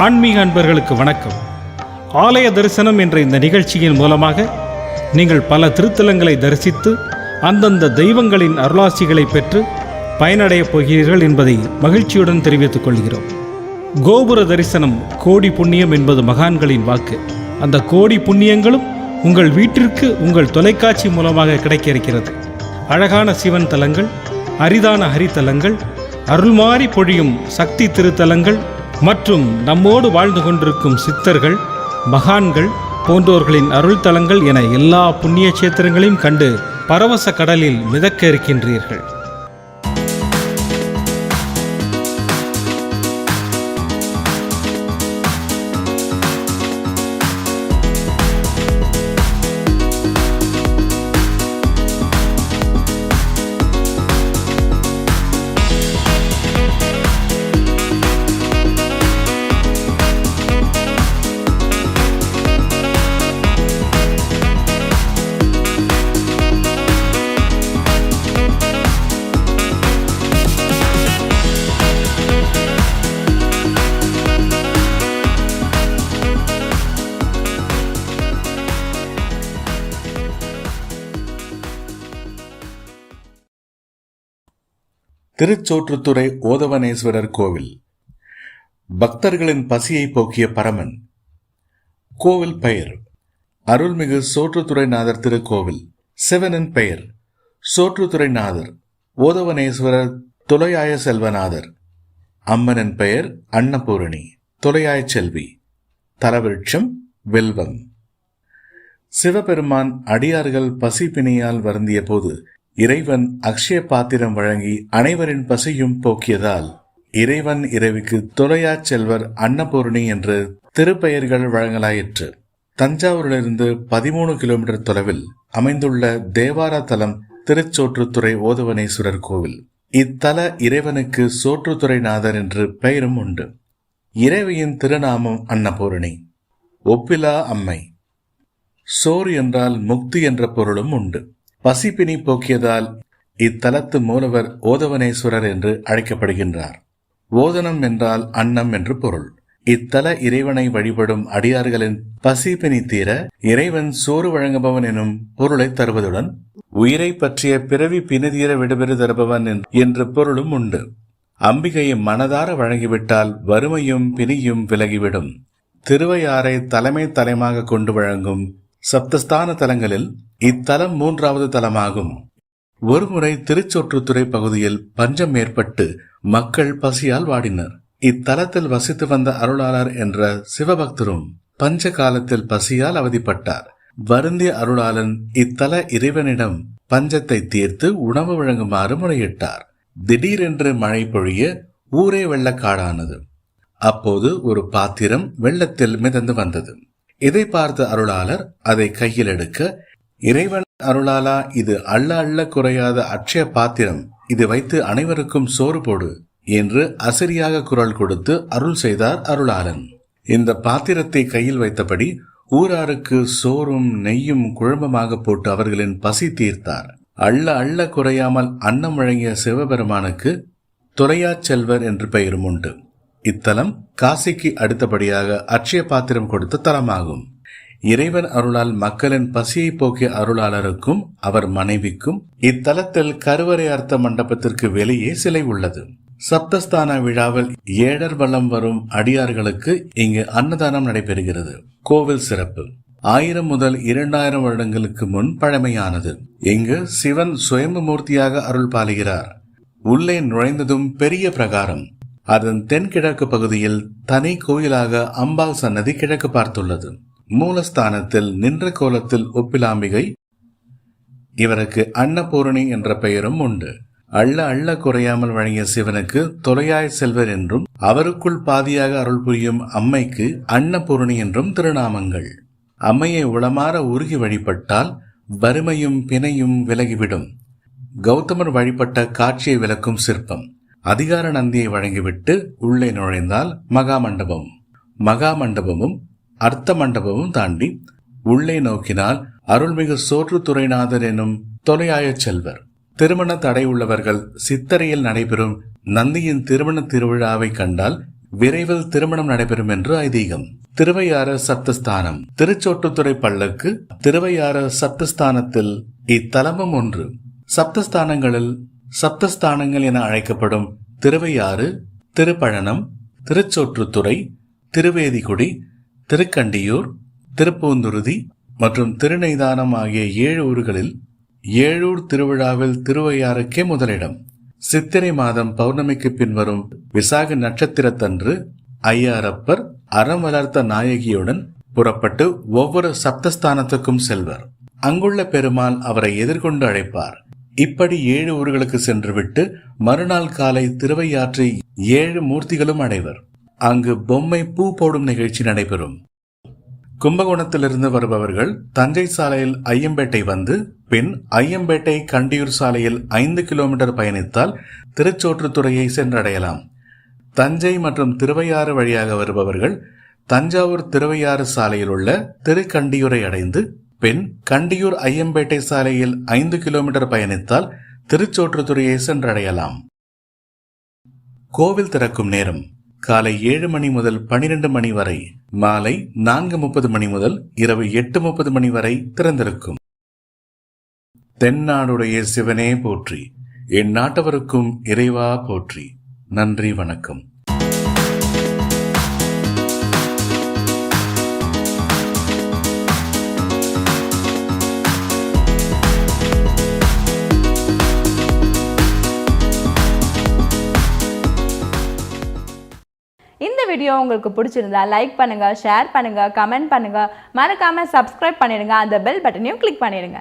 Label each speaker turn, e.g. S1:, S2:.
S1: ஆன்மீக அன்பர்களுக்கு வணக்கம். ஆலய தரிசனம் என்ற இந்த நிகழ்ச்சியின் மூலமாக நீங்கள் பல திருத்தலங்களை தரிசித்து அந்தந்த தெய்வங்களின் அருளாசிகளை பெற்று பயனடையப் போகிறீர்கள் என்பதை மகிழ்ச்சியுடன் தெரிவித்துக் கொள்கிறோம். கோபுர தரிசனம் கோடி புண்ணியம் என்பது மகான்களின் வாக்கு. அந்த கோடி புண்ணியங்களும் உங்கள் வீட்டிற்கு உங்கள் தொலைக்காட்சி மூலமாக கிடைக்க இருக்கிறது. அழகான சிவன் தலங்கள், அரிதான ஹரித்தலங்கள், அருள்மாறி பொழியும் சக்தி திருத்தலங்கள் மற்றும் நம்மோடு வாழ்ந்து கொண்டிருக்கும் சித்தர்கள், மகான்கள் போன்றோர்களின் அருள் தலங்கள் என எல்லா புண்ணிய சேத்திரங்களையும் கண்டு பரவச கடலில் மிதக்க இருக்கின்றீர்கள்.
S2: திருச்சோற்றுத்துறை ஓதவனேஸ்வரர் கோவில். பக்தர்களின் பசியை போக்கிய பரமன். கோவில் பெயர் அருள்மிகு சோற்றுத்துறைநாதர் திருக்கோவில். சிவனின் பெயர் சோற்றுத்துறைநாதர், ஓதவனேஸ்வரர் துளையாய செல்வநாதர். அம்மனின் பெயர் அன்னபூரணி, துளையாய செல்வி. தலவிருட்சம் வில்வம். சிவபெருமான் அடியார்கள் பசி பிணியால் வருந்திய போது இறைவன் அக்ஷய பாத்திரம் வழங்கி அனைவரின் பசியும் போக்கியதால் இறைவன் இறைவிக்கு துளையா செல்வர் அன்னபூரணி என்று திருப்பெயர்கள் வழங்கலாயிற்று. தஞ்சாவூரிலிருந்து 13 கிலோமீட்டர் தொலைவில் அமைந்துள்ள தேவாரா தலம் திருச்சோற்றுத்துறை ஓதவனேஸ்வரர் கோவில். இத்தல இறைவனுக்கு சோற்றுத்துறைநாதர் என்று பெயரும் உண்டு. இறைவியின் திருநாமம் அன்னபூரணி, ஒப்பிலா அம்மை. சோறு என்றால் முக்தி என்ற பொருளும் உண்டு. பசிப்பினி போக்கியதால் இத்தலத்து மூலவர் ஓதவனேஸ்வரர் என்று அழைக்கப்படுகின்றார். ஓதனம் என்றால் அன்னம் என்று பொருள். இத்தல இறைவனை வழிபடும் அடியார்களின் பசிப்பினி தீர இறைவன் சோறு வழங்குபவன் எனும் பொருளை தருவதுடன் உயிரை பற்றிய பிறவி பிணிதீர விடுபெறு தருபவன் என்ற பொருளும் உண்டு. அம்பிகையை மனதார வழங்கிவிட்டால் வறுமையும் பிணியும் விலகிவிடும். திருவையாறை தலைமை தலமாக கொண்டு வழங்கும் சப்தஸ்தான தலங்களில் இத்தலம் 3வது தலமாகும். ஒருமுறை திருச்சோற்றுத்துறை பகுதியில் பஞ்சம் ஏற்பட்டு மக்கள் பசியால் வாடினர். இத்தலத்தில் வசித்து வந்த அருளாளர் என்ற சிவபக்தரும் பஞ்ச காலத்தில் பசியால் அவதிப்பட்டார். வருந்திய அருளாளன் இத்தல இறைவனிடம் பஞ்சத்தை தீர்த்து உணவு வழங்குமாறு முறையிட்டார். திடீரென்று மழை பொழிய ஊரே வெள்ளக்காடானது. அப்போது ஒரு பாத்திரம் வெள்ளத்தில் மிதந்து வந்தது. இதை பார்த்த அருளாளர் அதை கையில் எடுக்க, இறைவன் அருளாலா, இது அள்ள அள்ள குறையாத அட்சய பாத்திரம், இது வைத்து அனைவருக்கும் சோறு போடு என்று அசரியாக குரல் கொடுத்து அருள் செய்தார் அருளாளன். இந்த பாத்திரத்தை கையில் வைத்தபடி ஊராருக்கு சோறும் நெய்யும் குழம்பமாக போட்டு அவர்களின் பசி தீர்த்தார். அள்ள அள்ள குறையாமல் அன்னம் வழங்கிய சிவபெருமானுக்கு துளையா செல்வர் என்று பெயரும் உண்டு. இத்தலம் காசிக்கு அடுத்தபடியாக அட்சய பாத்திரம் கொடுத்த தலமாகும். இறைவன் அருளால் மக்களின் பசியை போக்கிய அருளாளருக்கும் அவர் மனைவிக்கும் இத்தலத்தில் கருவறை அர்த்த மண்டபத்திற்கு வெளியே சிலை உள்ளது. சப்தஸ்தான விழாவில் ஏழர் வலம் வரும் அடியார்களுக்கு இங்கு அன்னதானம் நடைபெறுகிறது. கோவில் சிறப்பு 1000 முதல் 2000 வருடங்களுக்கு முன் பழமையானது. இங்கு சிவன் சுயம்பு மூர்த்தியாக அருள் பாலிக்கிறார். உள்ளே நுழைந்ததும் பெரிய பிரகாரம். அதன் தென்கிழக்கு பகுதியில் தனி கோயிலாக அம்பாள் சன்னதி கிழக்கு பார்த்துள்ளது. மூலஸ்தானத்தில் நின்ற கோலத்தில் ஒப்பிலாம்பிகை. இவருக்கு அன்னபூரணி என்ற பெயரும் உண்டு. அள்ள அள்ள குறையாமல் வழங்கிய சிவனுக்கு தொலையாய் செல்வர் என்றும், அவருக்குள் பாதியாக அருள் புரியும் அம்மைக்கு அன்னபூரணி என்றும் திருநாமங்கள். அம்மையை உளமாற உருகி வழிபட்டால் வறுமையும் பிணையும் விலகிவிடும். கௌதமர் வழிபட்ட காட்சியை விளக்கும் சிற்பம். அதிகார நந்தியை வழங்கிவிட்டு உள்ளே நுழைந்தால் மகாமண்டபம். மகாமண்டபமும் அர்த்த மண்டபமும் தாண்டி உள்ளே நோக்கினால் அருள்மிகு சோற்றுத்துறைநாதர் எனும் தொலையாய செல்வர். திருமண தடை உள்ளவர்கள் சித்தரையில் நடைபெறும் நந்தியின் திருமண திருவிழாவை கண்டால் விரைவில் திருமணம் நடைபெறும் என்று ஐதீகம். திருவையாறு சப்தஸ்தானம். திருச்சோற்றுத்துறை பல்லக்கு திருவையாறு சப்தஸ்தானத்தில் இத்தலமும் ஒன்று. சப்தஸ்தானங்கள் என அழைக்கப்படும் திருவையாறு, திருப்பழனம், திருச்சோற்றுத்துறை, திருவேதிகுடி, திருக்கண்டியூர், திருப்பூந்துருதி மற்றும் திருநெய்தானம் ஆகிய 7 ஊர்களில் ஏழூர் திருவிழாவில் திருவையாறுக்கே முதலிடம். சித்திரை மாதம் பௌர்ணமிக்கு பின்வரும் விசாக நட்சத்திரத்தன்று ஐயாரப்பர் அறம் வளர்த்த நாயகியுடன் புறப்பட்டு ஒவ்வொரு சப்தஸ்தானத்துக்கும் செல்வர். அங்குள்ள பெருமாள் அவரை எதிர்கொண்டு அழைப்பார். இப்படி 7 ஊர்களுக்கு சென்றுவிட்டு மறுநாள் காலை திருவையாற்றை 7 மூர்த்திகளும் அடைவர். அங்கு பொம்மை பூ போடும் நிகழ்ச்சி நடைபெறும். கும்பகோணத்திலிருந்து வருபவர்கள் தஞ்சை சாலையில் ஐயம்பேட்டை வந்து பின் ஐயம்பேட்டை கண்டியூர் சாலையில் 5 கிலோமீட்டர் பயணித்தால் திருச்சோற்றுத்துறையை சென்றடையலாம். தஞ்சை மற்றும் திருவையாறு வழியாக வருபவர்கள் தஞ்சாவூர் திருவையாறு சாலையில் உள்ள திருக்கண்டியூரை அடைந்து பின் கண்டியூர் ஐயம்பேட்டை சாலையில் 5 கிலோமீட்டர் பயணித்தால் திருச்சோற்றுத்துறையை சென்றடையலாம். கோவில் திறக்கும் நேரம் காலை 7 மணி முதல் 12 மணி வரை, மாலை 4:30 மணி முதல் இரவு 8:30 மணி வரை திறந்திருக்கும். தென்னாடுடைய சிவனே போற்றி, என் நாட்டவருக்கும் இறைவா போற்றி. நன்றி, வணக்கம்.
S3: இந்த வீடியோ உங்களுக்கு பிடிச்சிருந்தா லைக் பண்ணுங்க, ஷேர் பண்ணுங்க, கமெண்ட் பண்ணுங்க, மறக்காம சப்ஸ்கிரைப் பண்ணிடுங்க, அந்த பெல் பட்டனையும் கிளிக் பண்ணிடுங்க.